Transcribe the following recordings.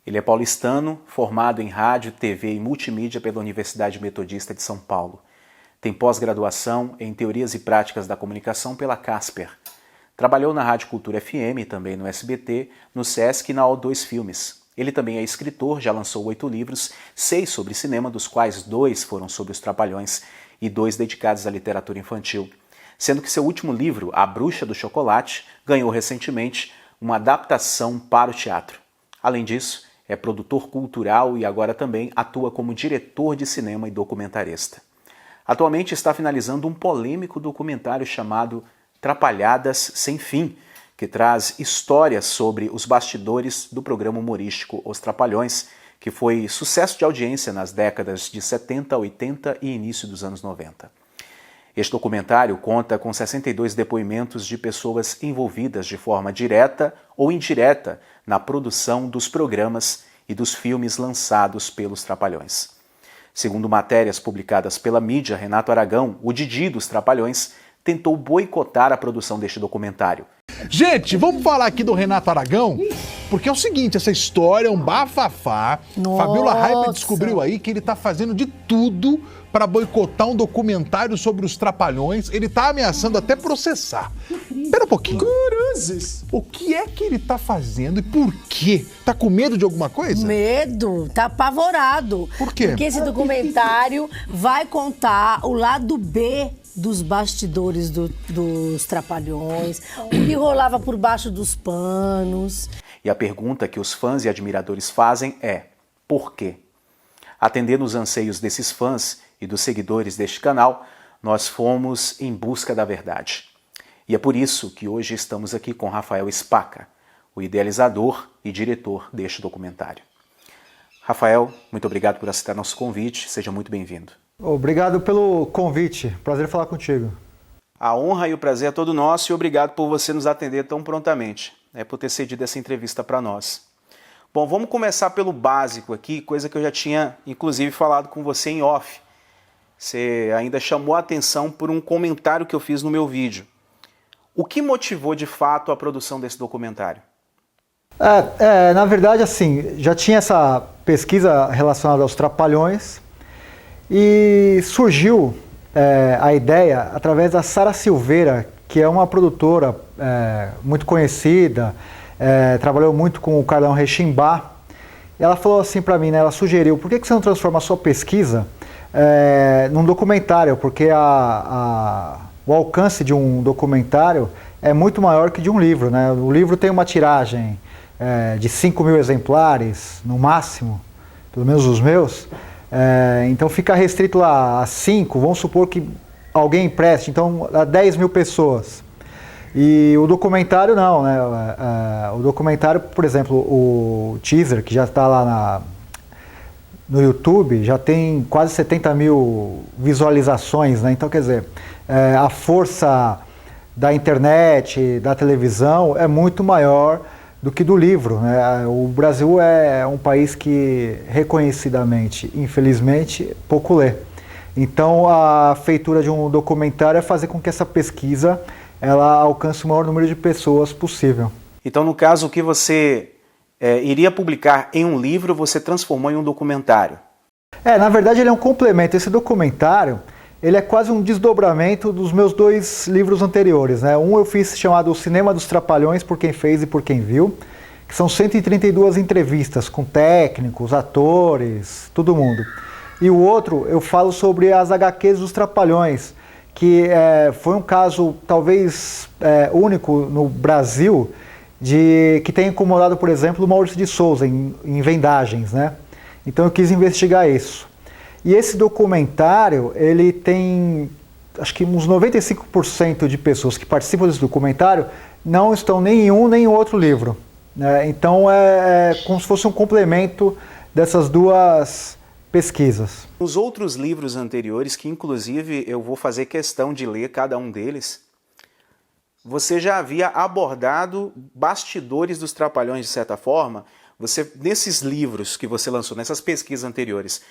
Ele é paulistano, formado em rádio, TV e multimídia pela Universidade Metodista de São Paulo. Tem pós-graduação em Teorias e Práticas da Comunicação pela Casper. Trabalhou na Rádio Cultura FM e também no SBT, no Sesc e na O2 Filmes. Ele também é escritor, já lançou 8 livros, 6 sobre cinema, dos quais 2 foram sobre os Trapalhões e 2 dedicados à literatura infantil. Sendo que seu último livro, A Bruxa do Chocolate, ganhou recentemente uma adaptação para o teatro. Além disso, é produtor cultural e agora também atua como diretor de cinema e documentarista. Atualmente está finalizando um polêmico documentário chamado Trapalhadas Sem Fim, que traz histórias sobre os bastidores do programa humorístico Os Trapalhões, que foi sucesso de audiência nas décadas de 70, 80 e início dos anos 90. Este documentário conta com 62 depoimentos de pessoas envolvidas de forma direta ou indireta na produção dos programas e dos filmes lançados pelos Trapalhões. Segundo matérias publicadas pela mídia, Renato Aragão, o Didi dos Trapalhões, tentou boicotar a produção deste documentário. Gente, vamos falar aqui do Renato Aragão? Porque é o seguinte, essa história é um bafafá. Nossa. Fabiola Raiber descobriu aí que ele tá fazendo de tudo para boicotar um documentário sobre os Trapalhões. Ele tá ameaçando até processar. Espera um pouquinho. Cruzes. O que é que ele tá fazendo e por quê? Tá com medo de alguma coisa? Medo, tá apavorado. Por quê? Porque esse documentário vai contar o lado B dos bastidores dos Trapalhões, o que rolava por baixo dos panos. E a pergunta que os fãs e admiradores fazem é: por quê? Atendendo os anseios desses fãs e dos seguidores deste canal, nós fomos em busca da verdade. E é por isso que hoje estamos aqui com Rafael Spaca, o idealizador e diretor deste documentário. Rafael, muito obrigado por aceitar nosso convite, seja muito bem-vindo. Obrigado pelo convite, prazer falar contigo. A honra e o prazer é todo nosso e obrigado por você nos atender tão prontamente, por ter cedido essa entrevista para nós. Bom, vamos começar pelo básico aqui, coisa que eu já tinha inclusive falado com você em off. Você ainda chamou a atenção por um comentário que eu fiz no meu vídeo. O que motivou de fato a produção desse documentário? Na verdade, assim, já tinha essa pesquisa relacionada aos Trapalhões e surgiu a ideia através da Sara Silveira, que é uma produtora muito conhecida, trabalhou muito com o Carlão Rechimbá. Ela falou assim para mim, né, ela sugeriu, por que você não transforma a sua pesquisa num documentário? Porque o alcance de um documentário é muito maior que de um livro, né? O livro tem uma tiragem de 5.000 exemplares, no máximo, pelo menos os meus. Então fica restrito lá a 5, vamos supor que alguém empreste, então a 10.000 pessoas. E o documentário não, né? O documentário, por exemplo, o teaser, que já está lá no YouTube, já tem quase 70.000 visualizações, né? Então, quer dizer, a força da internet, da televisão é muito maior do que do livro, né? O Brasil é um país que, reconhecidamente, infelizmente, pouco lê. Então, a feitura de um documentário é fazer com que essa pesquisa ela alcance o maior número de pessoas possível. Então, no caso, o que você iria publicar em um livro, você transformou em um documentário? Na verdade, ele é um complemento. Esse documentário, ele é quase um desdobramento dos meus 2 livros anteriores, né? Um eu fiz chamado O Cinema dos Trapalhões, por quem fez e por quem viu, que são 132 entrevistas com técnicos, atores, todo mundo. E o outro eu falo sobre as HQs dos Trapalhões, que foi um caso talvez único no Brasil, que tem incomodado, por exemplo, o Maurício de Souza em vendagens, né? Então eu quis investigar isso. E esse documentário, ele tem, acho que uns 95% de pessoas que participam desse documentário não estão nem em um nem em outro livro, né? Então é como se fosse um complemento dessas 2 pesquisas. Os outros livros anteriores, que inclusive eu vou fazer questão de ler cada um deles, você já havia abordado bastidores dos Trapalhões de certa forma. Você, nesses livros que você lançou, nessas pesquisas anteriores,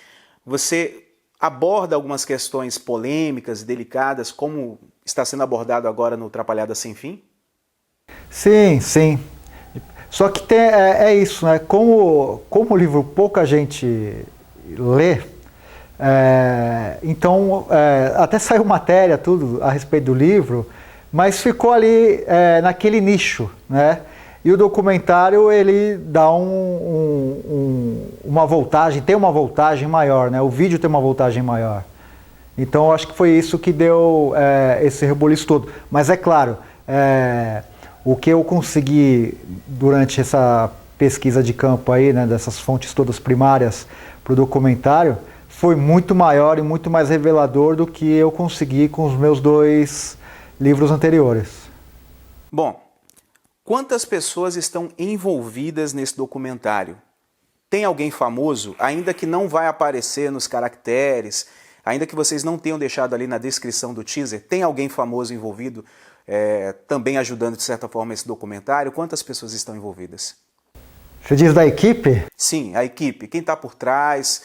você aborda algumas questões polêmicas e delicadas, como está sendo abordado agora no Trapalhadas Sem Fim? Sim, sim. Só que é isso, né? Como o livro pouca gente lê, então até saiu matéria, tudo a respeito do livro, mas ficou ali naquele nicho, né? E o documentário, ele dá uma voltagem, tem uma voltagem maior, né? O vídeo tem uma voltagem maior. Então, eu acho que foi isso que deu esse rebuliço todo. Mas é claro, o que eu consegui durante essa pesquisa de campo aí, né, dessas fontes todas primárias para o documentário, foi muito maior e muito mais revelador do que eu consegui com os meus 2 livros anteriores. Bom, quantas pessoas estão envolvidas nesse documentário? Tem alguém famoso, ainda que não vai aparecer nos caracteres, ainda que vocês não tenham deixado ali na descrição do teaser, tem alguém famoso envolvido também ajudando de certa forma esse documentário? Quantas pessoas estão envolvidas? Você diz da equipe? Sim, a equipe. Quem está por trás,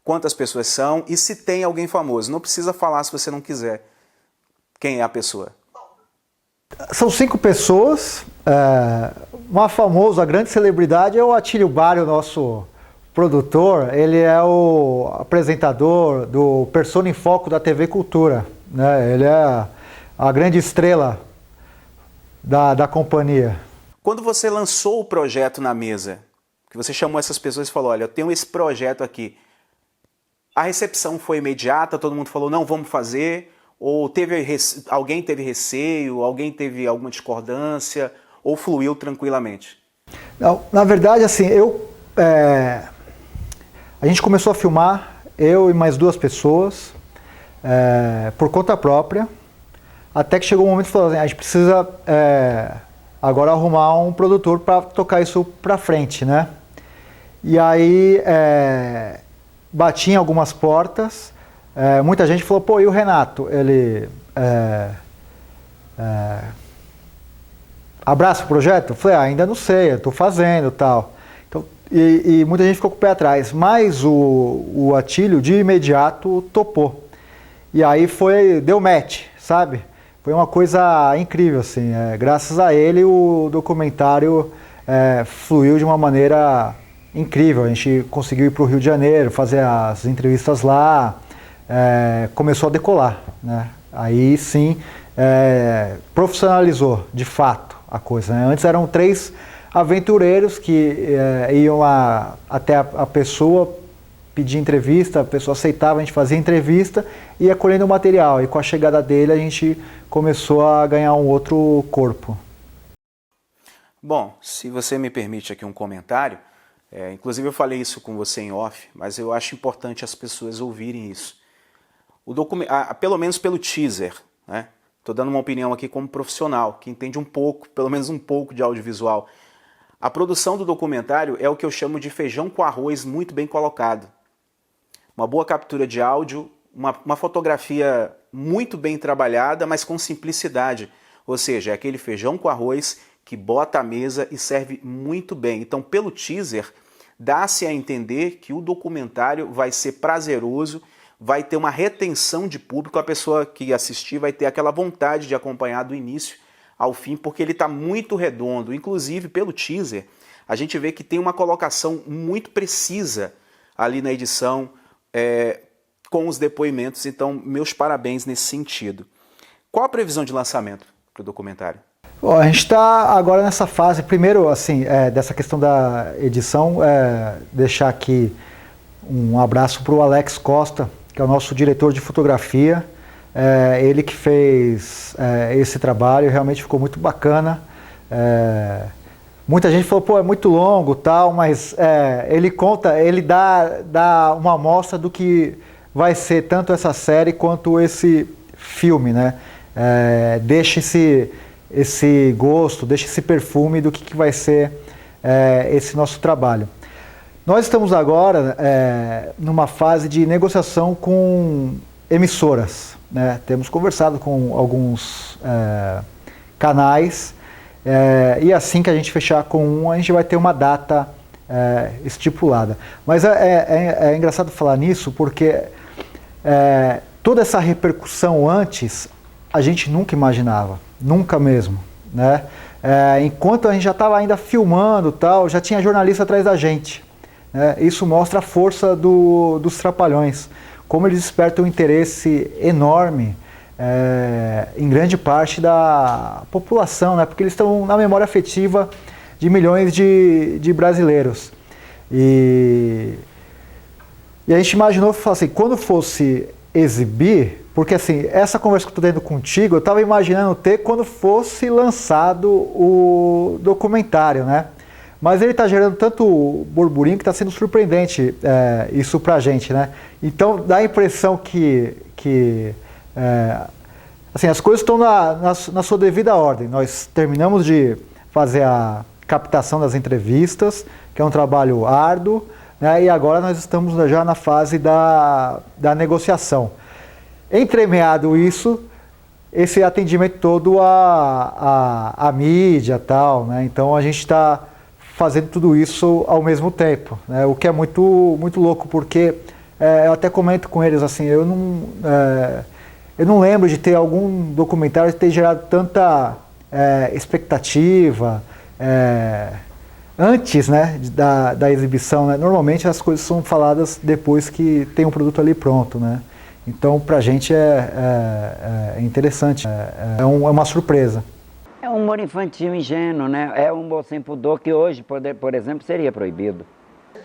quantas pessoas são e se tem alguém famoso. Não precisa falar se você não quiser. Quem é a pessoa? São 5 pessoas. Uma famosa, a grande celebridade é o Atílio Bari, o nosso produtor. Ele é o apresentador do Persona em Foco da TV Cultura, né? Ele é a grande estrela da companhia. Quando você lançou o projeto na mesa, que você chamou essas pessoas e falou, olha, eu tenho esse projeto aqui, a recepção foi imediata, todo mundo falou, não, vamos fazer, ou alguém teve receio, alguém teve alguma discordância, ou fluiu tranquilamente? Não, na verdade, assim, a gente começou a filmar, eu e mais 2 pessoas, por conta própria, até que chegou um momento que falou assim, a gente precisa agora arrumar um produtor para tocar isso para frente, né? E aí bati em algumas portas, muita gente falou, pô, e o Renato? Ele abraça o projeto? Eu falei, ainda não sei, eu estou fazendo e tal. Então, e muita gente ficou com o pé atrás, mas o Atílio de imediato topou. E aí deu match, sabe? Foi uma coisa incrível, assim. Graças a ele, o documentário fluiu de uma maneira incrível. A gente conseguiu ir para o Rio de Janeiro, fazer as entrevistas lá, começou a decolar, né? Aí sim, profissionalizou, de fato, a coisa, né? Antes eram 3 aventureiros que iam até a pessoa, pedir entrevista, a pessoa aceitava, a gente fazia entrevista e ia colhendo o material. E com a chegada dele a gente começou a ganhar um outro corpo. Bom, se você me permite aqui um comentário, inclusive eu falei isso com você em off, mas eu acho importante as pessoas ouvirem isso. Pelo menos pelo teaser, né? Estou dando uma opinião aqui como profissional, que entende um pouco, pelo menos um pouco de audiovisual. A produção do documentário é o que eu chamo de feijão com arroz muito bem colocado. Uma boa captura de áudio, uma fotografia muito bem trabalhada, mas com simplicidade. Ou seja, é aquele feijão com arroz que bota à mesa e serve muito bem. Então, pelo teaser, dá-se a entender que o documentário vai ser prazeroso, vai ter uma retenção de público, a pessoa que assistir vai ter aquela vontade de acompanhar do início ao fim, porque ele está muito redondo. Inclusive, pelo teaser, a gente vê que tem uma colocação muito precisa ali na edição, com os depoimentos. Então, meus parabéns nesse sentido. Qual a previsão de lançamento para o documentário? Bom, a gente está agora nessa fase, primeiro, assim, dessa questão da edição, deixar aqui um abraço para o Alex Costa, que é o nosso diretor de fotografia. Ele que fez esse trabalho, realmente ficou muito bacana. Muita gente falou, pô, é muito longo, tal, mas ele dá uma amostra do que vai ser tanto essa série quanto esse filme, né? Deixa esse gosto, deixa esse perfume do que vai ser esse nosso trabalho. Nós estamos agora numa fase de negociação com emissoras, né? Temos conversado com alguns canais, e assim que a gente fechar com um, a gente vai ter uma data estipulada. Mas é engraçado falar nisso porque toda essa repercussão antes a gente nunca imaginava, nunca mesmo, né? enquanto a gente já estava ainda filmando tal, já tinha jornalista atrás da gente. Né? Isso mostra a força dos Trapalhões, como eles despertam um interesse enorme em grande parte da população, né? Porque eles estão na memória afetiva de milhões de brasileiros. E a gente imaginou, assim, quando fosse exibir, porque assim, essa conversa que eu estou tendo contigo, eu estava imaginando ter quando fosse lançado o documentário, né? Mas ele está gerando tanto burburinho que está sendo surpreendente isso pra gente, né? Então dá a impressão que assim, as coisas estão na sua devida ordem. Nós terminamos de fazer a captação das entrevistas, que é um trabalho árduo, né? E agora nós estamos já na fase da negociação. Entremeado isso, esse atendimento todo à mídia e tal, né? Então a gente está fazendo tudo isso ao mesmo tempo, né? O que é muito, muito louco, porque eu até comento com eles assim, eu não lembro de ter algum documentário que tenha gerado tanta expectativa antes, né, da exibição, né? Normalmente as coisas são faladas depois que tem um produto ali pronto, né? Então, pra gente é interessante, é uma surpresa. É um humor infantil ingênuo, né? É um humor sem pudor que hoje, por exemplo, seria proibido.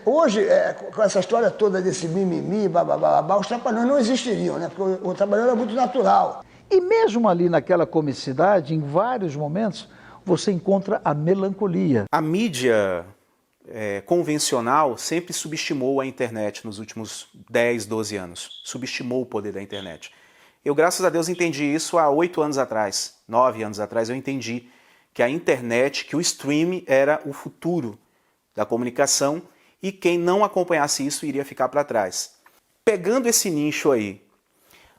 Hoje, com essa história toda desse mimimi, babá, os Trapalhões não existiriam, né? Porque o Trapalhão era muito natural. E mesmo ali naquela comicidade, em vários momentos, você encontra a melancolia. A mídia convencional sempre subestimou a internet nos últimos 10, 12 anos. Subestimou o poder da internet. Eu, graças a Deus, entendi isso há 8 anos atrás, 9 anos atrás, eu entendi que a internet, que o streaming era o futuro da comunicação e quem não acompanhasse isso iria ficar para trás. Pegando esse nicho aí,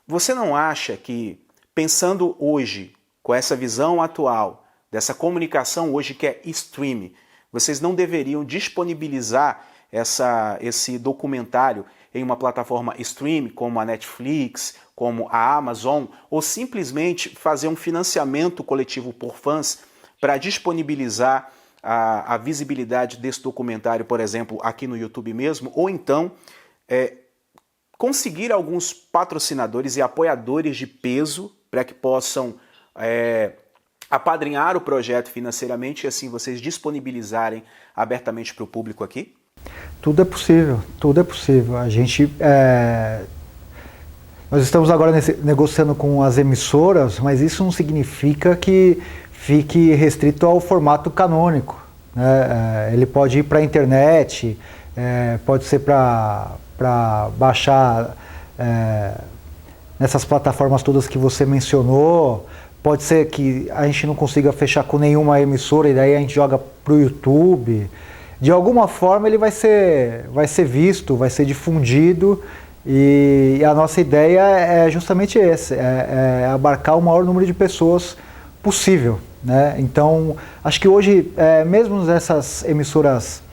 você não acha que, pensando hoje, com essa visão atual, dessa comunicação hoje que é streaming, vocês não deveriam disponibilizar esse documentário em uma plataforma streaming, como a Netflix, como a Amazon, ou simplesmente fazer um financiamento coletivo por fãs para disponibilizar a visibilidade desse documentário, por exemplo, aqui no YouTube mesmo, ou então conseguir alguns patrocinadores e apoiadores de peso para que possam apadrinhar o projeto financeiramente e assim vocês disponibilizarem abertamente para o público aqui? Tudo é possível, tudo é possível. A gente, nós estamos agora negociando com as emissoras, mas isso não significa que fique restrito ao formato canônico, né? Ele pode ir para a internet, pode ser para baixar nessas plataformas todas que você mencionou. Pode ser que a gente não consiga fechar com nenhuma emissora e daí a gente joga para o YouTube. De alguma forma ele vai ser visto, vai ser difundido e a nossa ideia é justamente essa, é abarcar o maior número de pessoas possível, né? Então, acho que hoje, mesmo essas emissoras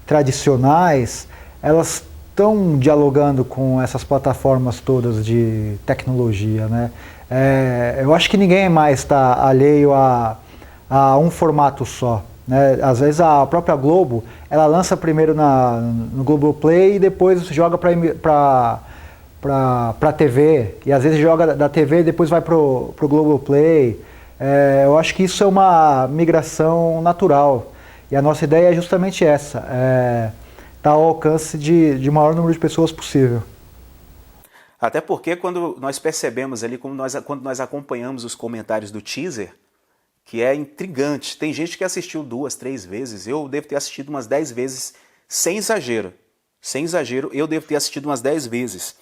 tradicionais, elas estão dialogando com essas plataformas todas de tecnologia, né? Eu acho que ninguém mais está alheio a um formato só, né? Às vezes a própria Globo, ela lança primeiro no Globoplay e depois joga para TV, e às vezes joga da TV e depois vai pro Globoplay. Eu acho que isso é uma migração natural, e a nossa ideia é justamente essa, estar ao alcance de maior número de pessoas possível. Até porque quando nós percebemos ali, quando nós acompanhamos os comentários do teaser, que é intrigante, tem gente que assistiu 2, 3 vezes, eu devo ter assistido umas 10 vezes, sem exagero, eu devo ter assistido umas 10 vezes.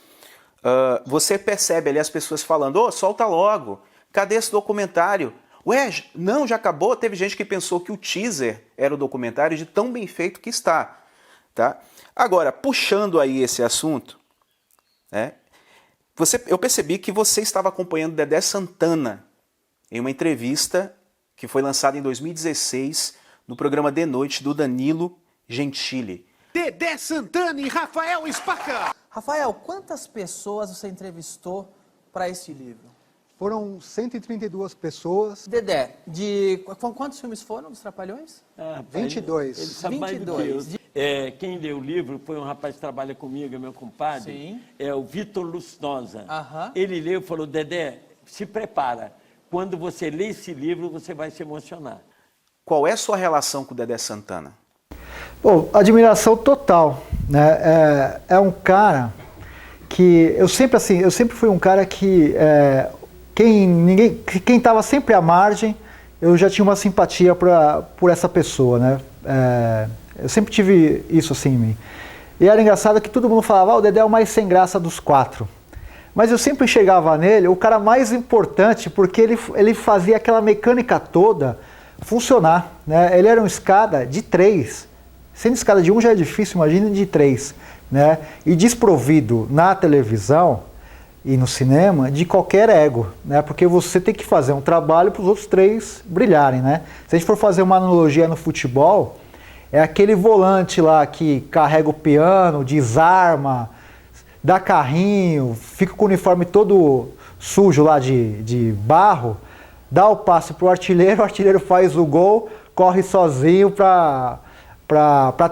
Você percebe ali as pessoas falando, solta logo, cadê esse documentário? Ué, não, já acabou? Teve gente que pensou que o teaser era o documentário de tão bem feito que está. Tá? Agora, puxando aí esse assunto, né? Eu percebi que você estava acompanhando Dedé Santana em uma entrevista que foi lançada em 2016 no programa De Noite do Danilo Gentili. Dedé Santana e Rafael Spaca. Rafael, quantas pessoas você entrevistou para esse livro? Foram 132 pessoas. Dedé, quantos filmes foram dos Trapalhões? 22. Ele sabe 22. mais do que eu. Quem leu o livro foi um rapaz que trabalha comigo, é meu compadre. Sim. É o Vitor Lustosa. Aham. Ele leu e falou, Dedé, se prepara. Quando você lê esse livro, você vai se emocionar. Qual é a sua relação com o Dedé Santana? Bom, admiração total, né? É um cara que eu sempre fui um cara que quem estava sempre à margem, eu já tinha uma simpatia por essa pessoa, né? Eu sempre tive isso assim em mim. E era engraçado que todo mundo falava, o Dedé é o mais sem graça dos 4. Mas eu sempre enxergava nele o cara mais importante, porque ele fazia aquela mecânica toda funcionar, né? Ele era uma escada de 3. Sendo escada de 1 já é difícil, imagina de 3, né? E desprovido na televisão e no cinema de qualquer ego, né? Porque você tem que fazer um trabalho para os outros 3 brilharem, né? Se a gente for fazer uma analogia no futebol, é aquele volante lá que carrega o piano, desarma, dá carrinho, fica com o uniforme todo sujo lá de barro, dá o passe pro artilheiro, o artilheiro faz o gol, corre sozinho pra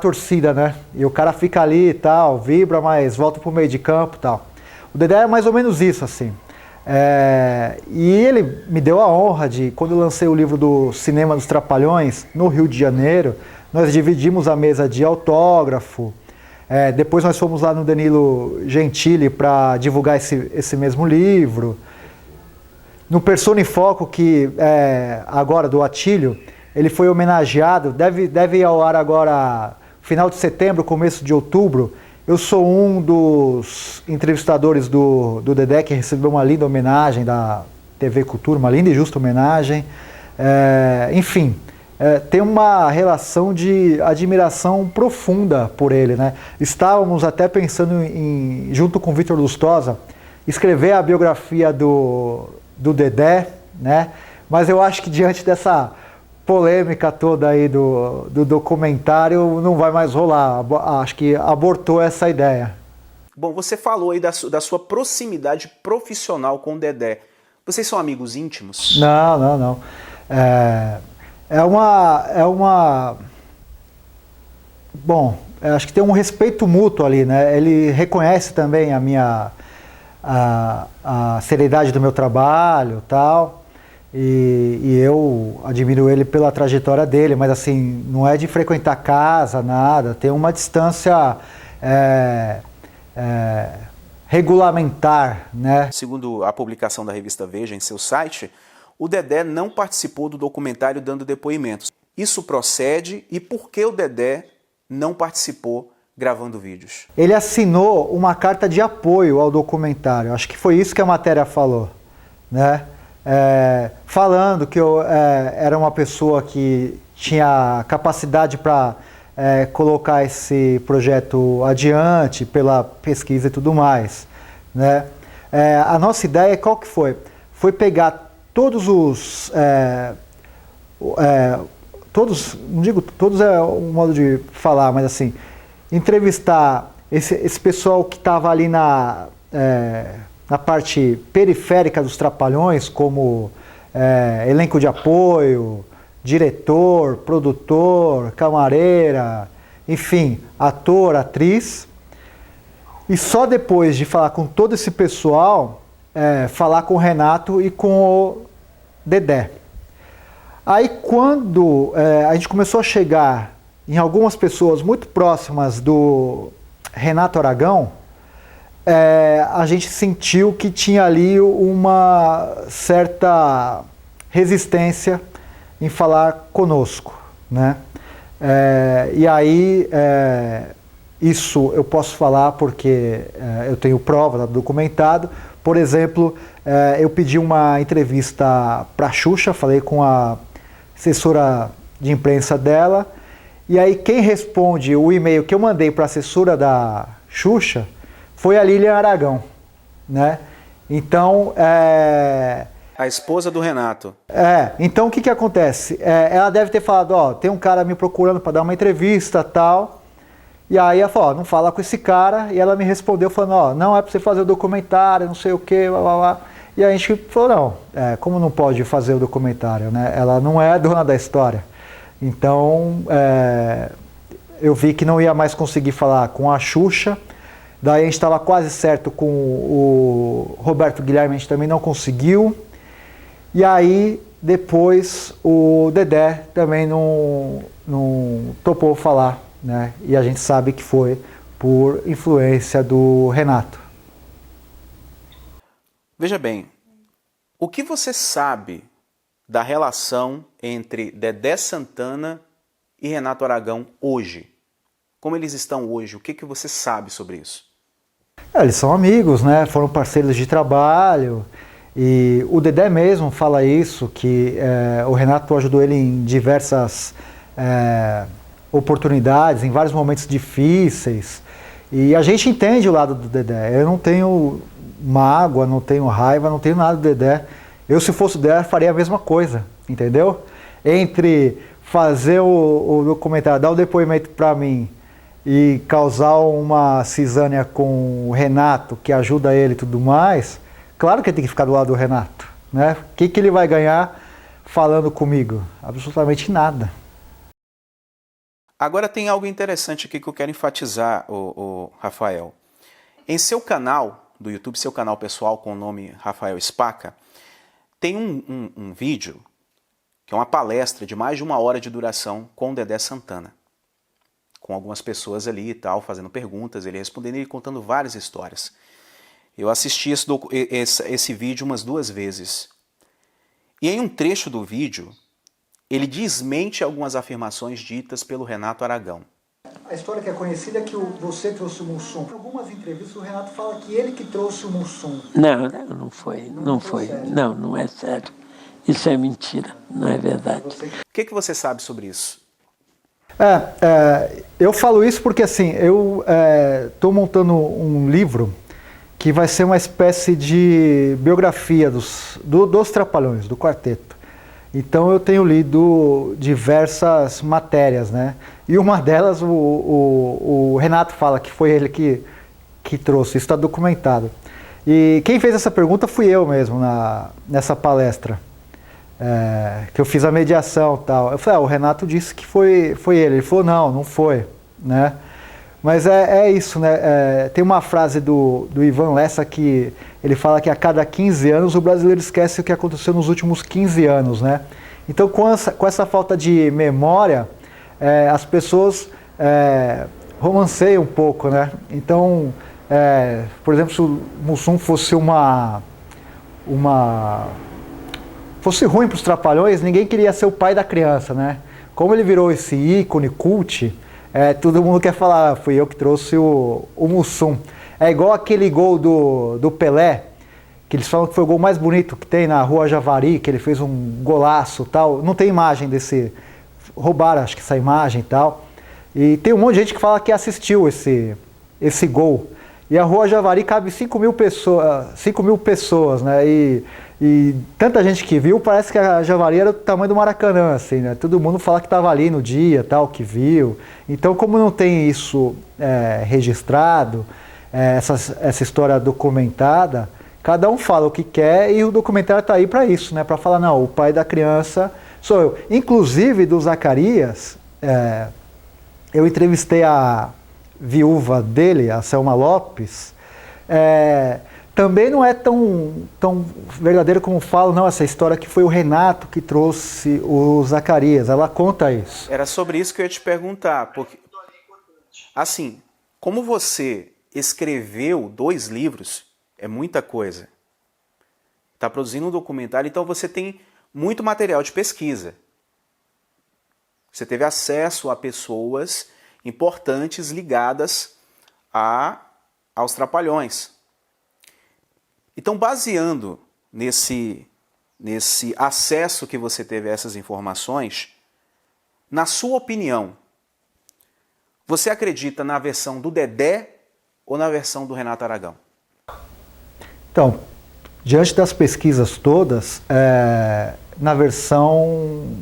torcida, né? E o cara fica ali e tal, vibra, mas volta pro meio de campo e tal. O Dedé é mais ou menos isso, assim. E ele me deu a honra de, quando eu lancei o livro do Cinema dos Trapalhões, no Rio de Janeiro, nós dividimos a mesa de autógrafo. Depois nós fomos lá no Danilo Gentili para divulgar esse mesmo livro. No Persona em Foco, que agora do Atílio, ele foi homenageado, deve ir ao ar agora final de setembro, começo de outubro. Eu sou um dos entrevistadores do Dedé, que recebeu uma linda homenagem da TV Cultura, uma linda e justa homenagem. Enfim, tem uma relação de admiração profunda por ele, né? Estávamos até pensando junto com o Vitor Lustosa, escrever a biografia do Dedé, né? Mas eu acho que diante dessa polêmica toda aí do documentário não vai mais rolar. Acho que abortou essa ideia. Bom, você falou aí da sua proximidade profissional com o Dedé. Vocês são amigos íntimos? Não. Bom, acho que tem um respeito mútuo ali, né? Ele reconhece também a seriedade do meu trabalho, tal. E eu admiro ele pela trajetória dele, mas assim, não é de frequentar casa, nada, tem uma distância regulamentar, né? Segundo a publicação da revista Veja em seu site, o Dedé não participou do documentário dando depoimentos. Isso procede e por que o Dedé não participou gravando vídeos? Ele assinou uma carta de apoio ao documentário, acho que foi isso que a matéria falou, né? Falando que eu era uma pessoa que tinha capacidade para colocar esse projeto adiante pela pesquisa e tudo mais, né? A nossa ideia, qual que foi? Foi pegar todos os... não digo todos é um modo de falar, mas assim, entrevistar esse pessoal que estava ali na parte periférica dos Trapalhões, como elenco de apoio, diretor, produtor, camareira, enfim, ator, atriz. E só depois de falar com todo esse pessoal, falar com o Renato e com o Dedé. Aí quando a gente começou a chegar em algumas pessoas muito próximas do Renato Aragão, a gente sentiu que tinha ali uma certa resistência em falar conosco, né? E aí, isso eu posso falar porque eu tenho prova, tá documentado. Por exemplo, eu pedi uma entrevista para a Xuxa, falei com a assessora de imprensa dela, e aí quem responde o e-mail que eu mandei para a assessora da Xuxa foi a Lilian Aragão, né? Então, a esposa do Renato. Então o que acontece? Ela deve ter falado, tem um cara me procurando para dar uma entrevista, tal. E aí ela falou, não fala com esse cara. E ela me respondeu falando, não é para você fazer o documentário, não sei o quê, blá, blá, blá. E a gente falou, não, como não pode fazer o documentário, né? Ela não é a dona da história. Então, eu vi que não ia mais conseguir falar com a Xuxa. Daí a gente estava quase certo com o Roberto Guilherme, a gente também não conseguiu. E aí, depois, o Dedé também não topou falar, né? E a gente sabe que foi por influência do Renato. Veja bem, o que você sabe da relação entre Dedé Santana e Renato Aragão hoje? Como eles estão hoje? O que você sabe sobre isso? Eles são amigos, né? Foram parceiros de trabalho. E o Dedé mesmo fala isso, que o Renato ajudou ele em diversas oportunidades, em vários momentos difíceis. E a gente entende o lado do Dedé. Eu não tenho mágoa, não tenho raiva, não tenho nada do Dedé. Eu, se fosse o Dedé, faria a mesma coisa, entendeu? Entre fazer o documentário, dar o depoimento para mim e causar uma cisânia com o Renato, que ajuda ele e tudo mais, claro que ele tem que ficar do lado do Renato, né? O que ele vai ganhar falando comigo? Absolutamente nada. Agora tem algo interessante aqui que eu quero enfatizar, o Rafael. Em seu canal do YouTube, seu canal pessoal com o nome Rafael Spaca, tem um vídeo, que é uma palestra de mais de 1 hora de duração com o Dedé Santana. Com algumas pessoas ali e tal, fazendo perguntas, ele respondendo e ele contando várias histórias. Eu assisti esse vídeo umas 2 vezes. E em um trecho do vídeo, ele desmente algumas afirmações ditas pelo Renato Aragão. A história que é conhecida é que você trouxe o Mussum. Em algumas entrevistas o Renato fala que ele que trouxe o Mussum. Não foi. Não é sério. Isso é mentira, não é verdade. O que você sabe sobre isso? Eu falo isso porque assim, eu estou montando um livro que vai ser uma espécie de biografia dos Trapalhões, do quarteto. Então eu tenho lido diversas matérias, né? E uma delas o Renato fala que foi ele que trouxe, isso está documentado. E quem fez essa pergunta fui eu mesmo nessa palestra, que eu fiz a mediação e tal. Eu falei, o Renato disse que foi ele. Ele falou, não foi, né? Mas é isso, né? Tem uma frase do Ivan Lessa que ele fala que a cada 15 anos o brasileiro esquece o que aconteceu nos últimos 15 anos, né? Então, com essa falta de memória, as pessoas romanceiam um pouco, né? Então, por exemplo, se o Mussum fosse fosse ruim para os Trapalhões, ninguém queria ser o pai da criança, né? Como ele virou esse ícone cult, todo mundo quer falar, fui eu que trouxe o Mussum. É igual aquele gol do Pelé, que eles falam que foi o gol mais bonito que tem na Rua Javari, que ele fez um golaço e tal. Não tem imagem desse... Roubaram, acho que essa imagem e tal. E tem um monte de gente que fala que assistiu esse gol. E a Rua Javari cabe 5 mil pessoas, né? E tanta gente que viu, parece que a Javari era do tamanho do Maracanã, assim, né? Todo mundo fala que estava ali no dia, tal, que viu. Então, como não tem isso registrado, essa história documentada, cada um fala o que quer e o documentário está aí para isso, né? Para falar, não, o pai da criança sou eu. Inclusive, do Zacarias, eu entrevistei a viúva dele, a Selma Lopes, também não é tão verdadeiro como falo, não, essa história que foi o Renato que trouxe o Zacarias, ela conta isso. Era sobre isso que eu ia te perguntar, porque, assim, como você escreveu 2 livros, é muita coisa, está produzindo um documentário, então você tem muito material de pesquisa. Você teve acesso a pessoas importantes ligadas aos Trapalhões. Então, baseando nesse acesso que você teve a essas informações, na sua opinião, você acredita na versão do Dedé ou na versão do Renato Aragão? Então, diante das pesquisas todas, na versão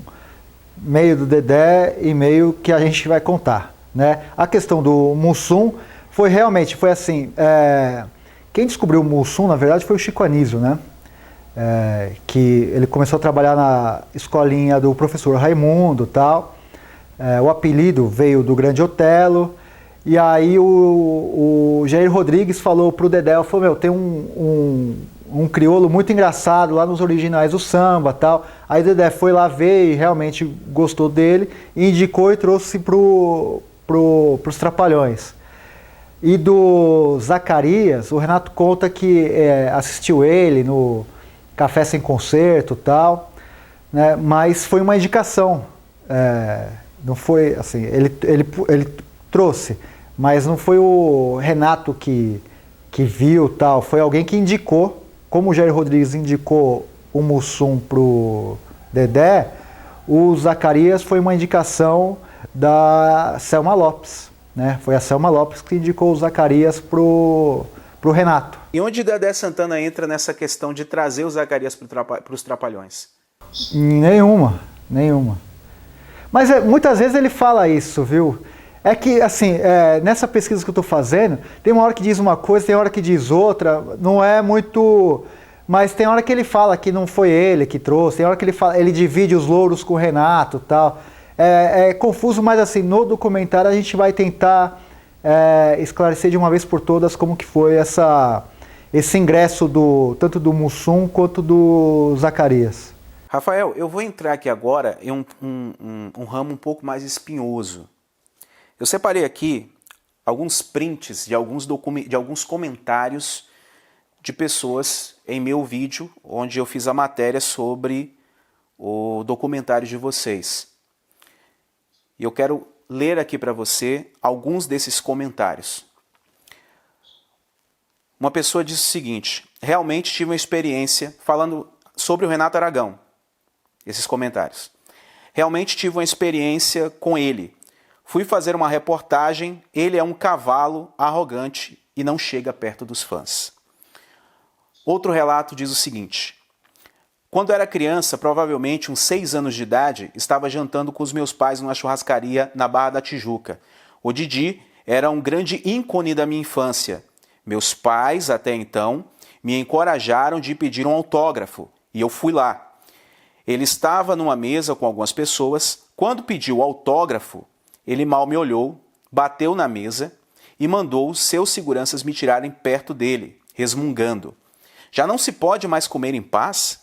meio do Dedé e meio que a gente vai contar, né? A questão do Mussum foi assim, quem descobriu o Mussum, na verdade, foi o Chico Anísio, né? que ele começou a trabalhar na escolinha do professor Raimundo e tal. O apelido veio do Grande Otelo. E aí o Jair Rodrigues falou pro Dedé, falou, meu, tem um crioulo muito engraçado lá nos originais do samba e tal. Aí o Dedé foi lá ver e realmente gostou dele, e indicou e trouxe pros Trapalhões. E do Zacarias, o Renato conta que assistiu ele no Café Sem Concerto e tal, né, mas foi uma indicação. Não foi assim, ele trouxe, mas não foi o Renato que viu tal, foi alguém que indicou, como o Jair Rodrigues indicou o Mussum pro Dedé, o Zacarias foi uma indicação da Selma Lopes, né? Foi a Selma Lopes que indicou o Zacarias pro Renato. E onde Dedé Santana entra nessa questão de trazer o Zacarias para os Trapalhões? Nenhuma. Mas muitas vezes ele fala isso, viu? É que, assim, nessa pesquisa que eu estou fazendo, tem uma hora que diz uma coisa, tem hora que diz outra, não é muito... Mas tem hora que ele fala que não foi ele que trouxe, tem hora que ele divide os louros com o Renato e tal. É confuso, mas assim, no documentário a gente vai tentar esclarecer de uma vez por todas como que foi esse ingresso tanto do Mussum quanto do Zacarias. Rafael, eu vou entrar aqui agora em um ramo um pouco mais espinhoso. Eu separei aqui alguns prints de alguns comentários de pessoas em meu vídeo, onde eu fiz a matéria sobre o documentário de vocês. E eu quero ler aqui para você alguns desses comentários. Uma pessoa disse o seguinte: realmente tive uma experiência, falando sobre o Renato Aragão, esses comentários. Realmente tive uma experiência com ele. Fui fazer uma reportagem, ele é um cavalo arrogante e não chega perto dos fãs. Outro relato diz o seguinte: quando era criança, provavelmente uns 6 anos de idade, estava jantando com os meus pais numa churrascaria na Barra da Tijuca. O Didi era um grande ícone da minha infância. Meus pais, até então, me encorajaram de pedir um autógrafo, e eu fui lá. Ele estava numa mesa com algumas pessoas. Quando pediu o autógrafo, ele mal me olhou, bateu na mesa e mandou os seus seguranças me tirarem perto dele, resmungando. Já não se pode mais comer em paz?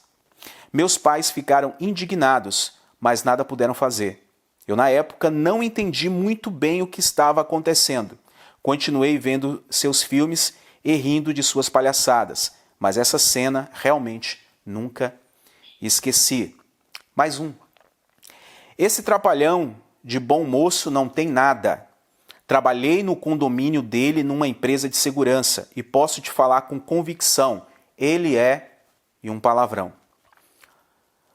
Meus pais ficaram indignados, mas nada puderam fazer. Eu, na época, não entendi muito bem o que estava acontecendo. Continuei vendo seus filmes e rindo de suas palhaçadas, mas essa cena realmente nunca esqueci. Mais um. Esse trapalhão de bom moço não tem nada. Trabalhei no condomínio dele numa empresa de segurança e posso te falar com convicção, ele é e um palavrão.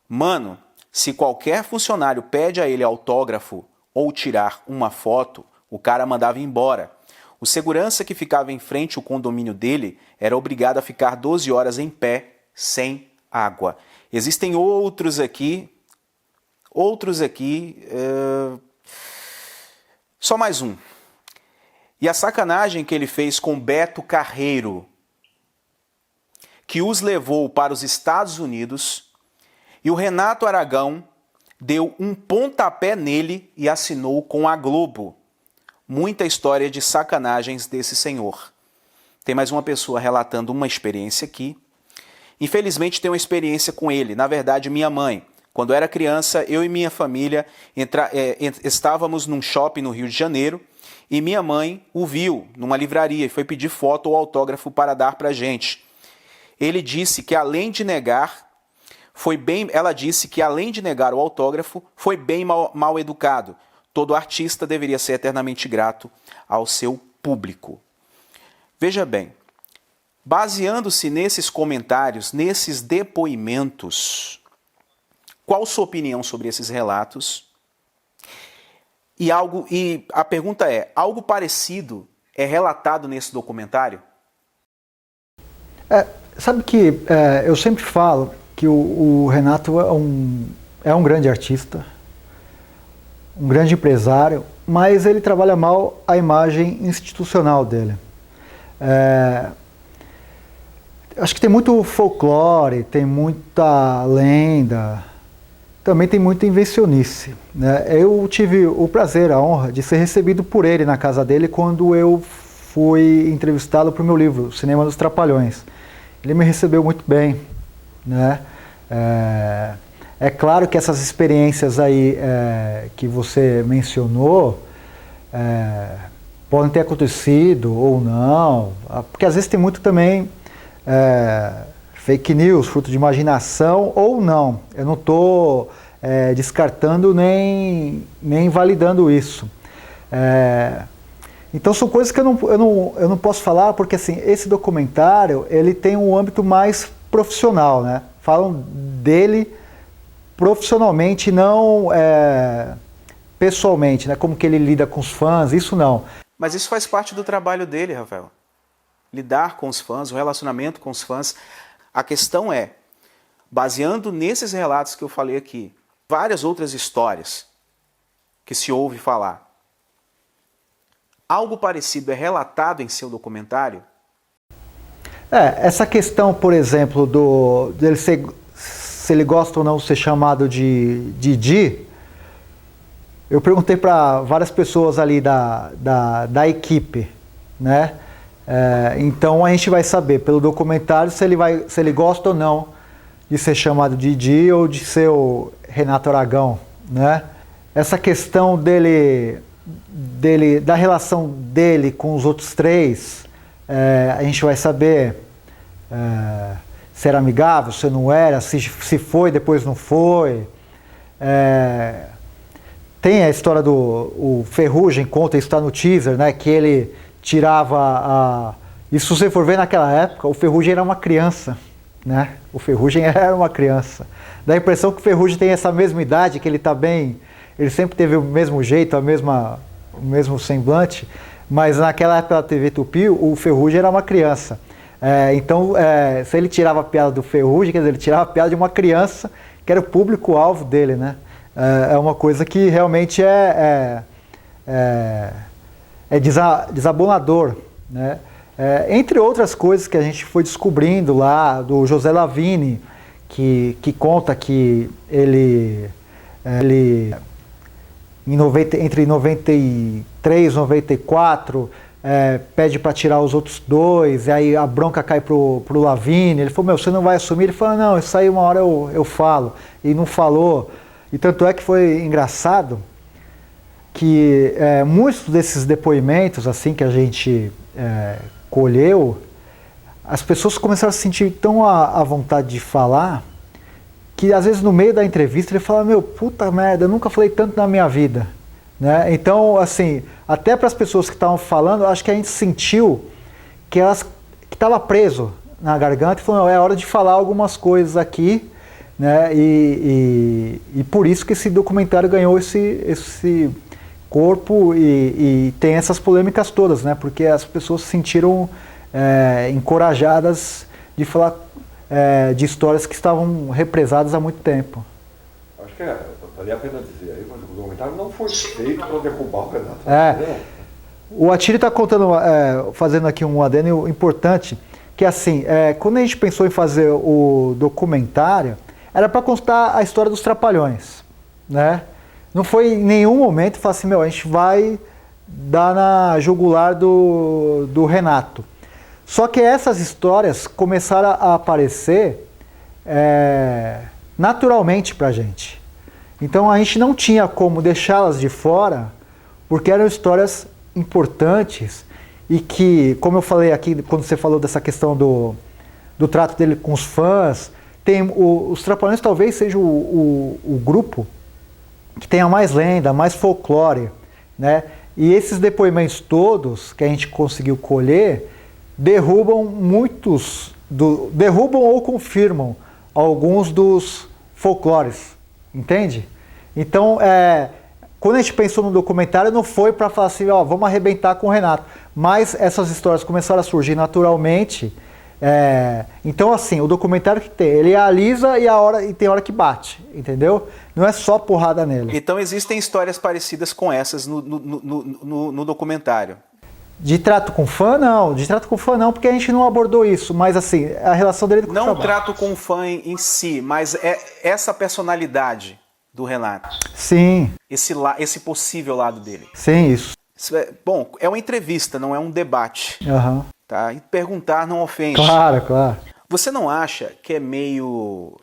Mano, se qualquer funcionário pede a ele autógrafo ou tirar uma foto, o cara mandava embora. O segurança que ficava em frente ao condomínio dele era obrigado a ficar 12 horas em pé, sem água. Existem outros aqui, só mais um. E a sacanagem que ele fez com Beto Carreiro, que os levou para os Estados Unidos, e o Renato Aragão deu um pontapé nele e assinou com a Globo. Muita história de sacanagens desse senhor. Tem mais uma pessoa relatando uma experiência aqui. Infelizmente tem uma experiência com ele, na verdade minha mãe. Quando eu era criança, eu e minha família estávamos num shopping no Rio de Janeiro e minha mãe o viu numa livraria e foi pedir foto ou autógrafo para dar para a gente. Ele disse que além de negar, ela disse que além de negar o autógrafo, foi bem mal educado. Todo artista deveria ser eternamente grato ao seu público. Veja bem, baseando-se nesses comentários, nesses depoimentos, qual sua opinião sobre esses relatos? E a pergunta é, algo parecido é relatado nesse documentário? Sabe que eu sempre falo que o Renato é um grande artista, um grande empresário, mas ele trabalha mal a imagem institucional dele. Acho que tem muito folclore, tem muita lenda, também tem muita invencionice, né? Eu tive o prazer, a honra de ser recebido por ele na casa dele quando eu fui entrevistá-lo para o meu livro, Cinema dos Trapalhões. Ele me recebeu muito bem, né? É claro que essas experiências aí que você mencionou podem ter acontecido ou não, porque às vezes tem muito também fake news, fruto de imaginação ou não. Eu não estou descartando nem invalidando isso. Então são coisas que eu não posso falar, porque assim, esse documentário ele tem um âmbito mais profissional, né? Falam dele profissionalmente, não pessoalmente, né? Como que ele lida com os fãs, isso não. Mas isso faz parte do trabalho dele, Rafael. Lidar com os fãs, o relacionamento com os fãs. A questão é, baseando nesses relatos que eu falei aqui, várias outras histórias que se ouve falar, algo parecido é relatado em seu documentário? Essa questão, por exemplo, dele se ele gosta ou não de ser chamado de Didi, eu perguntei para várias pessoas ali da equipe, né? Então a gente vai saber pelo documentário se ele gosta ou não de ser chamado de Didi ou de ser o Renato Aragão, né? Essa questão da relação dele com os outros três, a gente vai saber se era amigável, se não era, se foi, depois não foi. Tem a história o Ferrugem, conta, isso está no teaser, né, que ele tirava e se você for ver naquela época, o Ferrugem era uma criança, né? O Ferrugem era uma criança. Dá a impressão que o Ferrugem tem essa mesma idade, que ele está bem, ele sempre teve o mesmo jeito, o mesmo semblante, mas naquela época da TV Tupi, o Ferrugem era uma criança. Então, se ele tirava a piada do Ferrugem, quer dizer, ele tirava a piada de uma criança, que era o público-alvo dele, né? É uma coisa que realmente é desabonador, né? Entre outras coisas que a gente foi descobrindo lá, do José Lavini, que conta que ele entre 93 e 94, pede para tirar os outros dois, e aí a bronca cai pro Lavini, ele falou, você não vai assumir? Ele falou, não, isso aí uma hora eu falo, e não falou. E tanto é que foi engraçado que muitos desses depoimentos assim que a gente colheu, as pessoas começaram a se sentir tão à vontade de falar, que às vezes no meio da entrevista ele fala, puta merda, eu nunca falei tanto na minha vida, né? Então, assim, até para as pessoas que estavam falando, acho que a gente sentiu que estava preso na garganta e falou, é hora de falar algumas coisas aqui, né? E por isso que esse documentário ganhou esse corpo e tem essas polêmicas todas, né? Porque as pessoas se sentiram encorajadas de falar de histórias que estavam represadas há muito tempo. Acho que valia a pena dizer aí, mas o documentário não foi feito para derrubar o Renato. O Attili está contando, fazendo aqui um adendo importante, que assim, quando a gente pensou em fazer o documentário, era para contar a história dos Trapalhões, né? Não foi em nenhum momento falar assim, a gente vai dar na jugular do Renato. Só que essas histórias começaram a aparecer naturalmente para a gente. Então a gente não tinha como deixá-las de fora, porque eram histórias importantes e que, como eu falei aqui, quando você falou dessa questão do trato dele com os fãs, os Trapalhões talvez seja o grupo que tenha mais lenda, mais folclore, né? E esses depoimentos todos que a gente conseguiu colher derrubam ou confirmam alguns dos folclores, entende? Então, quando a gente pensou no documentário, não foi para falar assim, vamos arrebentar com o Renato, mas essas histórias começaram a surgir naturalmente. Então, assim, o documentário que tem, ele alisa e tem hora que bate, entendeu? Não é só porrada nele. Então existem histórias parecidas com essas no documentário. De trato com fã, não. De trato com fã, não, porque a gente não abordou isso. Mas, assim, a relação dele com o Não trabalho. trato com o fã em si, mas é essa personalidade do Renato. Sim. Esse possível lado dele. Sim, isso. Bom, é uma entrevista, não é um debate. Uhum. Tá? E perguntar não ofende. Claro, claro. Você não acha que é meio,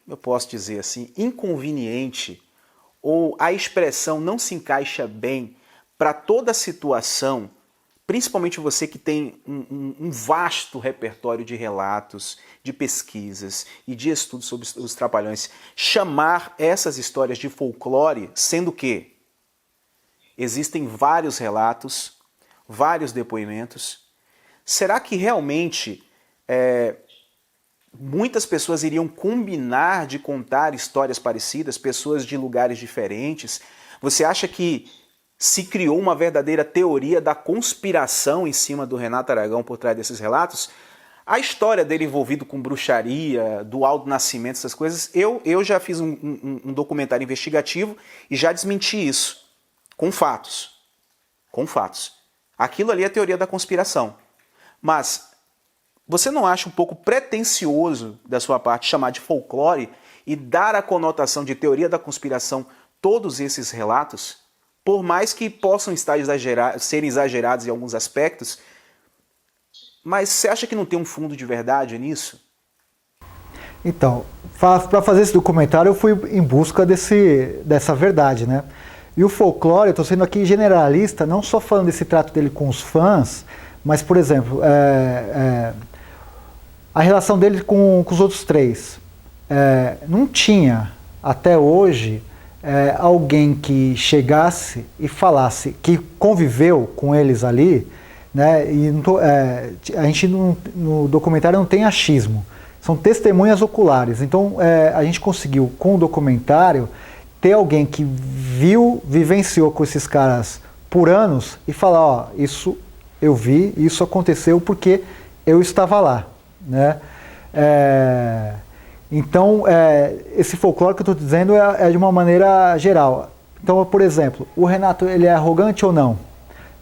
eu posso dizer assim, inconveniente, ou a expressão não se encaixa bem para toda a situação, principalmente você que tem um vasto repertório de relatos, de pesquisas e de estudos sobre os Trapalhões, chamar essas histórias de folclore, sendo que existem vários relatos, vários depoimentos? Será que realmente muitas pessoas iriam combinar de contar histórias parecidas, pessoas de lugares diferentes? Você acha que se criou uma verdadeira teoria da conspiração em cima do Renato Aragão por trás desses relatos? A história dele envolvido com bruxaria, do Aldo Nascimento, essas coisas, eu já fiz um documentário investigativo e já desmenti isso, com fatos. Com fatos. Aquilo ali é a teoria da conspiração. Mas você não acha um pouco pretensioso da sua parte chamar de folclore e dar a conotação de teoria da conspiração todos esses relatos? Por mais que possam estar serem exagerados em alguns aspectos, mas você acha que não tem um fundo de verdade nisso? Então, para fazer esse documentário eu fui em busca dessa verdade, né? E o folclore, eu estou sendo aqui generalista, não só falando desse trato dele com os fãs, mas, por exemplo, a relação dele com os outros três. Não tinha, até hoje, alguém que chegasse e falasse, que conviveu com eles ali, né? E a gente no documentário não tem achismo, são testemunhas oculares. Então a gente conseguiu, com o documentário, ter alguém que vivenciou com esses caras por anos e falar, ó, isso eu vi, isso aconteceu porque eu estava lá, né? Então, esse folclore que eu estou dizendo é de uma maneira geral. Então, por exemplo, o Renato, ele é arrogante ou não?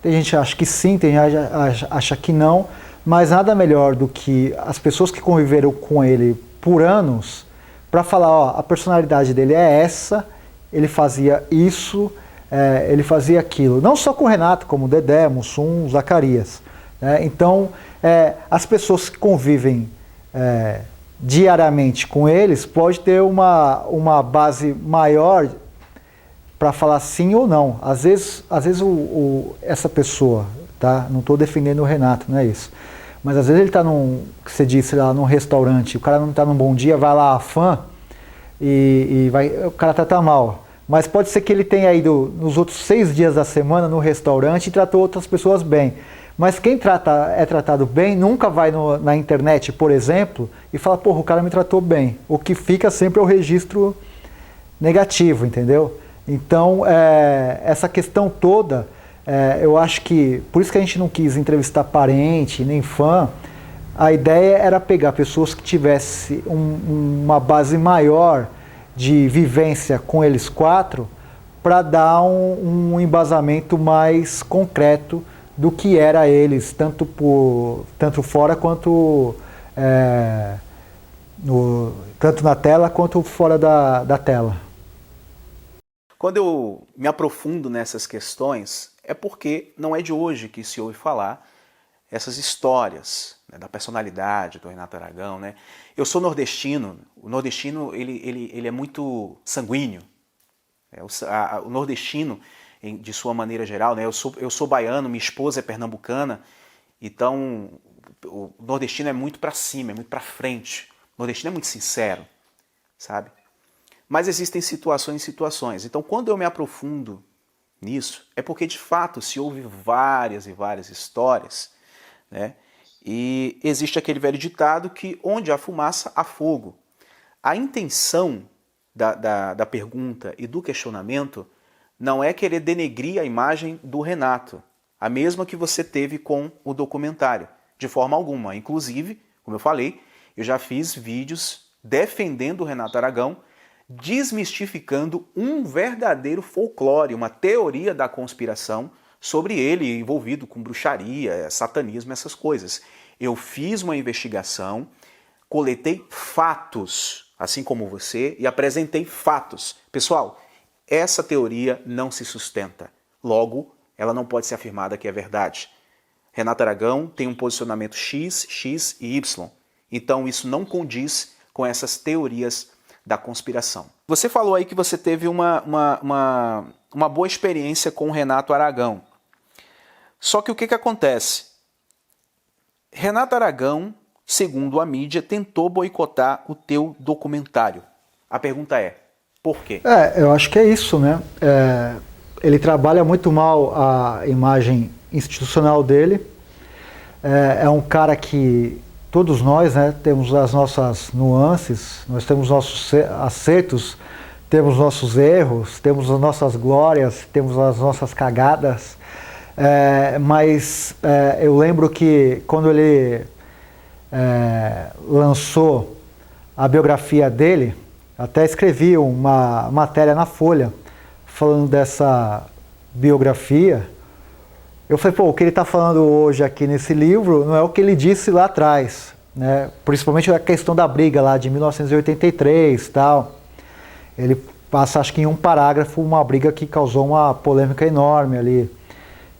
Tem gente que acha que sim, tem gente que acha que não, mas nada melhor do que as pessoas que conviveram com ele por anos para falar, ó, a personalidade dele é essa, ele fazia isso, ele fazia aquilo. Não só com o Renato, como o Dedé, Mussum, Zacarias. Né? Então, as pessoas que convivem diariamente com eles, pode ter uma base maior para falar sim ou não. Às vezes essa pessoa, tá? Não estou defendendo o Renato, não é isso. Mas às vezes ele está que você disse lá, num restaurante, o cara não está num bom dia, vai lá a fã e o cara trata mal. Mas pode ser que ele tenha ido nos outros 6 dias da semana no restaurante e tratou outras pessoas bem. Mas quem é tratado bem nunca vai na internet, por exemplo, e fala, porra, o cara me tratou bem. O que fica sempre é o registro negativo, entendeu? Então, essa questão toda, eu acho que, por isso que a gente não quis entrevistar parente, nem fã, a ideia era pegar pessoas que tivessem uma base maior de vivência com eles quatro, para dar um embasamento mais concreto do que era eles, tanto fora quanto tanto na tela quanto fora da tela. Quando eu me aprofundo nessas questões, é porque não é de hoje que se ouve falar essas histórias, né, da personalidade do Renato Aragão, né? Eu sou nordestino, o nordestino ele é muito sanguíneo. O nordestino, de sua maneira geral, né? Eu sou baiano, minha esposa é pernambucana, então o nordestino é muito para cima, é muito para frente. O nordestino é muito sincero, sabe? Mas existem situações e situações. Então, quando eu me aprofundo nisso, é porque de fato se ouve várias e várias histórias, né? E existe aquele velho ditado que onde há fumaça, há fogo. A intenção da pergunta e do questionamento não é querer denegrir a imagem do Renato, a mesma que você teve com o documentário, de forma alguma. Inclusive, como eu falei, eu já fiz vídeos defendendo o Renato Aragão, desmistificando um verdadeiro folclore, uma teoria da conspiração sobre ele envolvido com bruxaria, satanismo, essas coisas. Eu fiz uma investigação, coletei fatos, assim como você, e apresentei fatos. Pessoal, essa teoria não se sustenta. Logo, ela não pode ser afirmada que é verdade. Renato Aragão tem um posicionamento X, X e Y. Então isso não condiz com essas teorias da conspiração. Você falou aí que você teve uma boa experiência com o Renato Aragão. Só que o que acontece? Renato Aragão, segundo a mídia, tentou boicotar o teu documentário. A pergunta é, por quê? Eu acho que é isso, né? Ele trabalha muito mal a imagem institucional dele. É um cara que todos nós, né, temos as nossas nuances, nós temos nossos acertos, temos nossos erros, temos as nossas glórias, temos as nossas cagadas. Mas eu lembro que quando ele lançou a biografia dele, até escrevi uma matéria na Folha falando dessa biografia. Eu falei, o que ele está falando hoje aqui nesse livro não é o que ele disse lá atrás, né? Principalmente a questão da briga lá de 1983 e tal. Ele passa, acho que em um parágrafo, uma briga que causou uma polêmica enorme ali.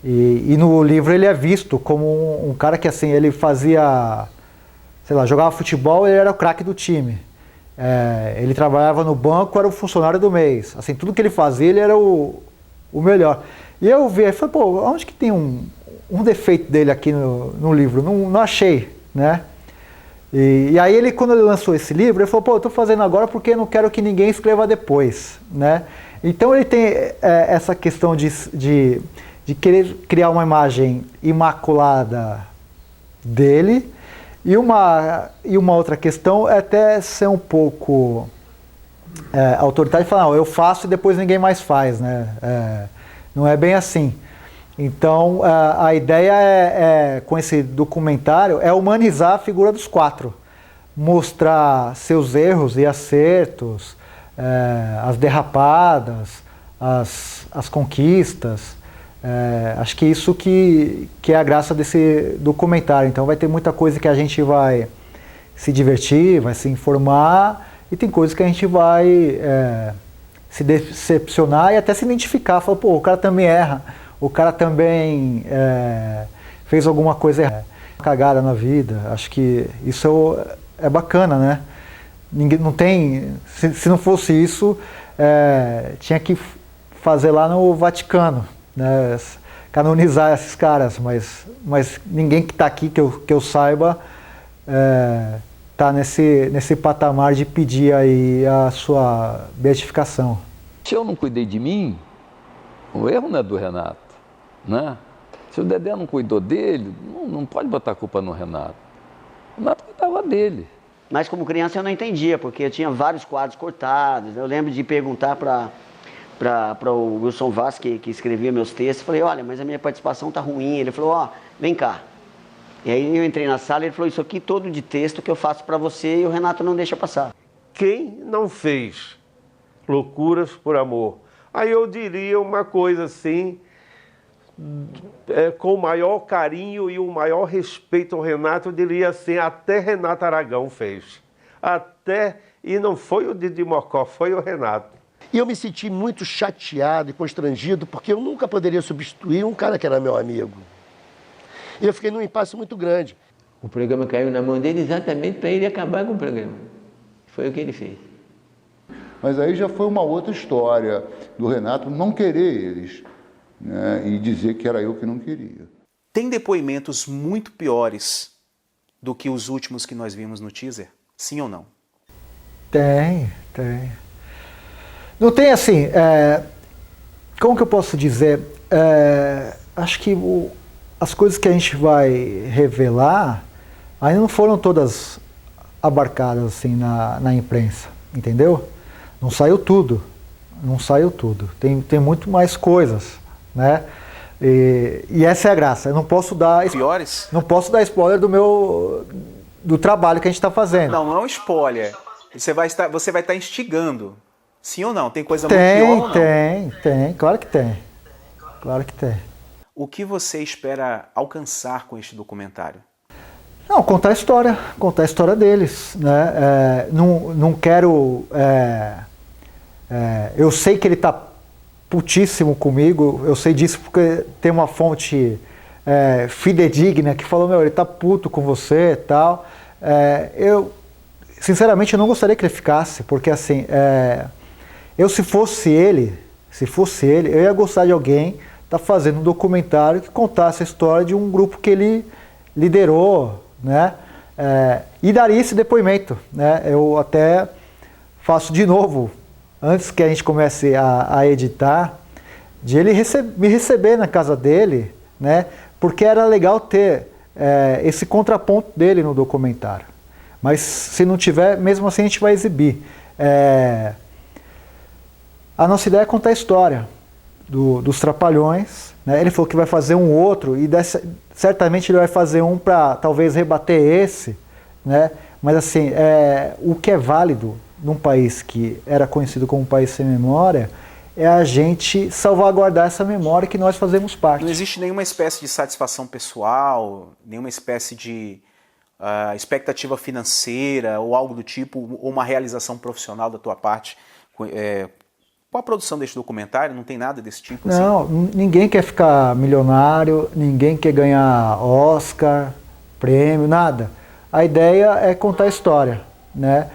E no livro ele é visto como um cara que, assim, ele fazia, sei lá, jogava futebol, ele era o craque do time. Ele trabalhava no banco, era o funcionário do mês. Assim, tudo que ele fazia, ele era o melhor. E eu vi, falei, onde que tem um defeito dele aqui no livro? Não achei, né? E aí ele, quando ele lançou esse livro, ele falou, eu tô fazendo agora porque eu não quero que ninguém escreva depois, né? Então ele tem essa questão de querer criar uma imagem imaculada dele, e uma outra questão é até ser um pouco autoritário e falar, eu faço e depois ninguém mais faz, né? Não é bem assim. Então, a ideia com esse documentário é humanizar a figura dos quatro. Mostrar seus erros e acertos, as derrapadas, as conquistas. Acho que isso que é a graça desse documentário. Então vai ter muita coisa que a gente vai se divertir, vai se informar, e tem coisas que a gente vai se decepcionar e até se identificar. Falar, o cara também erra, o cara também fez alguma coisa errada, cagada na vida. Acho que isso é bacana, né? Ninguém, não tem, se não fosse isso, tinha que fazer lá no Vaticano, né? Canonizar esses caras, mas ninguém que está aqui, que eu saiba, está nesse patamar de pedir aí a sua beatificação. Se eu não cuidei de mim, o erro não é do Renato, né? Se o Dedé não cuidou dele, não pode botar a culpa no Renato. O Renato cuidava dele. Mas como criança eu não entendia, porque eu tinha vários quadros cortados. Eu lembro de perguntar para o Wilson Vaz, que escrevia meus textos, falei, olha, mas a minha participação tá ruim. Ele falou, vem cá. E aí eu entrei na sala e ele falou, isso aqui todo de texto que eu faço para você, e o Renato não deixa passar. Quem não fez loucuras por amor? Aí eu diria uma coisa assim, com o maior carinho e o maior respeito ao Renato, eu diria assim, até Renato Aragão fez. E não foi o Didi Mocó, foi o Renato. E eu me senti muito chateado e constrangido, porque eu nunca poderia substituir um cara que era meu amigo. E eu fiquei num impasse muito grande. O programa caiu na mão dele exatamente para ele acabar com o programa. Foi o que ele fez. Mas aí já foi uma outra história do Renato não querer eles, né, e dizer que era eu que não queria. Tem depoimentos muito piores do que os últimos que nós vimos no teaser? Sim ou não? Tem. Não tem assim, como que eu posso dizer? Acho que as coisas que a gente vai revelar ainda não foram todas abarcadas assim na imprensa, entendeu? Não saiu tudo. Tem muito mais coisas, né? E essa é a graça. Eu não posso dar piores? Não posso dar spoiler do trabalho que a gente está fazendo. Não é um spoiler. Você vai estar instigando. Sim ou não? Tem coisa muito pior ou não? Tem. Claro que tem. O que você espera alcançar com este documentário? Não, contar a história deles, né? Não quero... eu sei que ele está putíssimo comigo, eu sei disso porque tem uma fonte fidedigna que falou, ele tá puto com você e tal. Eu, sinceramente, eu não gostaria que ele ficasse, porque assim, se fosse ele, eu ia gostar de alguém tá fazendo um documentário que contasse a história de um grupo que ele liderou, né? E daria esse depoimento, né? Eu até faço de novo, antes que a gente comece a editar, de ele me receber na casa dele, né? Porque era legal ter esse contraponto dele no documentário. Mas se não tiver, mesmo assim a gente vai exibir. A nossa ideia é contar a história dos Trapalhões, né? Ele falou que vai fazer um outro, e certamente ele vai fazer um para talvez rebater esse, né? Mas assim, o que é válido num país que era conhecido como um país sem memória é a gente salvaguardar essa memória que nós fazemos parte. Não existe nenhuma espécie de satisfação pessoal, nenhuma espécie de expectativa financeira ou algo do tipo, ou uma realização profissional da tua parte com a produção deste documentário? Não tem nada desse tipo? Não, assim? Ninguém quer ficar milionário, ninguém quer ganhar Oscar, prêmio, nada. A ideia é contar a história, né?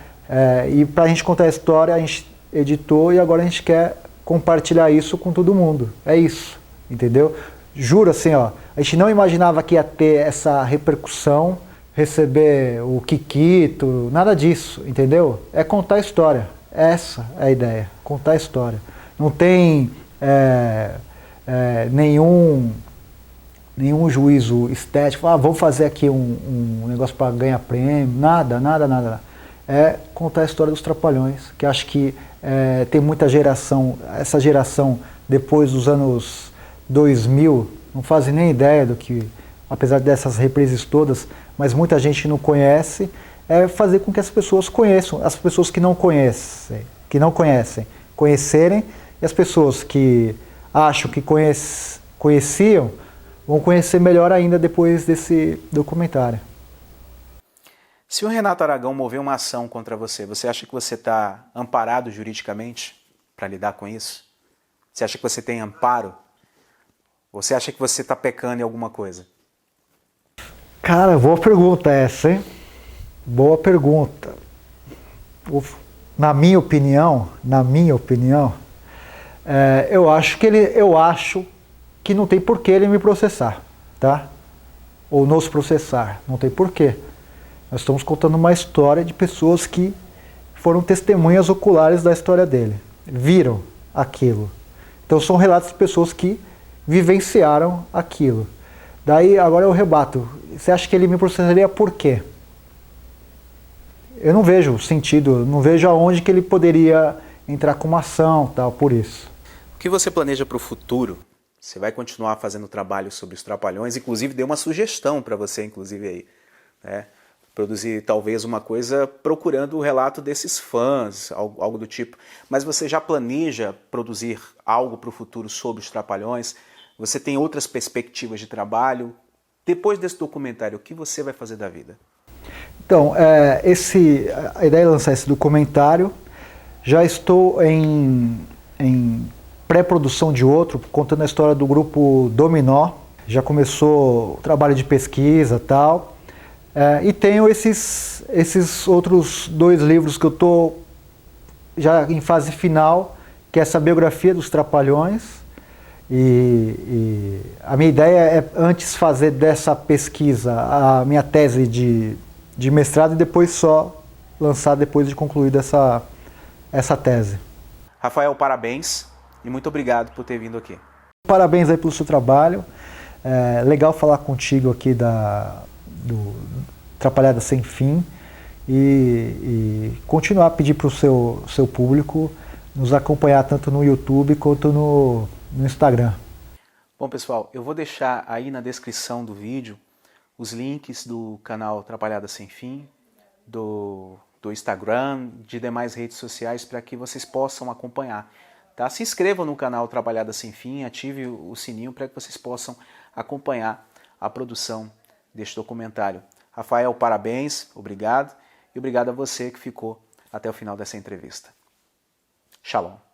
E para a gente contar a história, a gente editou e agora a gente quer compartilhar isso com todo mundo. É isso, entendeu? Juro assim, a gente não imaginava que ia ter essa repercussão, receber o Kikito, nada disso, entendeu? É contar a história. Essa é a ideia, contar a história. Não tem nenhum juízo estético, vamos fazer aqui um negócio para ganhar prêmio, nada. É contar a história dos Trapalhões, que acho que tem muita geração, essa geração depois dos anos 2000, não fazem nem ideia do que, apesar dessas reprises todas, mas muita gente não conhece, fazer com que as pessoas conheçam, as pessoas que não conhecem, conhecerem, e as pessoas que acham que conheciam, vão conhecer melhor ainda depois desse documentário. Se o Renato Aragão mover uma ação contra você, você acha que você está amparado juridicamente para lidar com isso? Você acha que você tem amparo? Você acha que você está pecando em alguma coisa? Cara, boa pergunta essa, hein? Boa pergunta. Na minha opinião, eu acho que não tem por que ele me processar, tá? Ou nos processar, não tem por quê. Nós estamos contando uma história de pessoas que foram testemunhas oculares da história dele, viram aquilo. Então são relatos de pessoas que vivenciaram aquilo. Daí agora eu rebato. Você acha que ele me processaria por quê? Eu não vejo sentido, não vejo aonde que ele poderia entrar com uma ação, tal, por isso. O que você planeja para o futuro? Você vai continuar fazendo trabalho sobre os Trapalhões? Inclusive, dei uma sugestão para você, inclusive, aí, né? Produzir talvez uma coisa procurando o relato desses fãs, algo do tipo. Mas você já planeja produzir algo para o futuro sobre os Trapalhões? Você tem outras perspectivas de trabalho? Depois desse documentário, o que você vai fazer da vida? Então, a ideia é lançar esse documentário. Já estou em pré-produção de outro, contando a história do grupo Dominó. Já começou o trabalho de pesquisa e tal. E tenho esses outros 2 livros que eu estou já em fase final, que é essa biografia dos Trapalhões. E a minha ideia é antes fazer dessa pesquisa a minha tese de mestrado e depois só lançar depois de concluída essa tese. Rafael, parabéns e muito obrigado por ter vindo aqui. Parabéns aí pelo seu trabalho. Legal falar contigo aqui do Trapalhada Sem Fim e continuar a pedir para o seu público nos acompanhar tanto no YouTube quanto no Instagram. Bom, pessoal, eu vou deixar aí na descrição do vídeo os links do canal Trapalhada Sem Fim, do Instagram, de demais redes sociais, para que vocês possam acompanhar. Tá? Tá? Se inscrevam no canal Trabalhada Sem Fim, ative o sininho para que vocês possam acompanhar a produção deste documentário. Rafael, parabéns, obrigado, e obrigado a você que ficou até o final dessa entrevista. Shalom.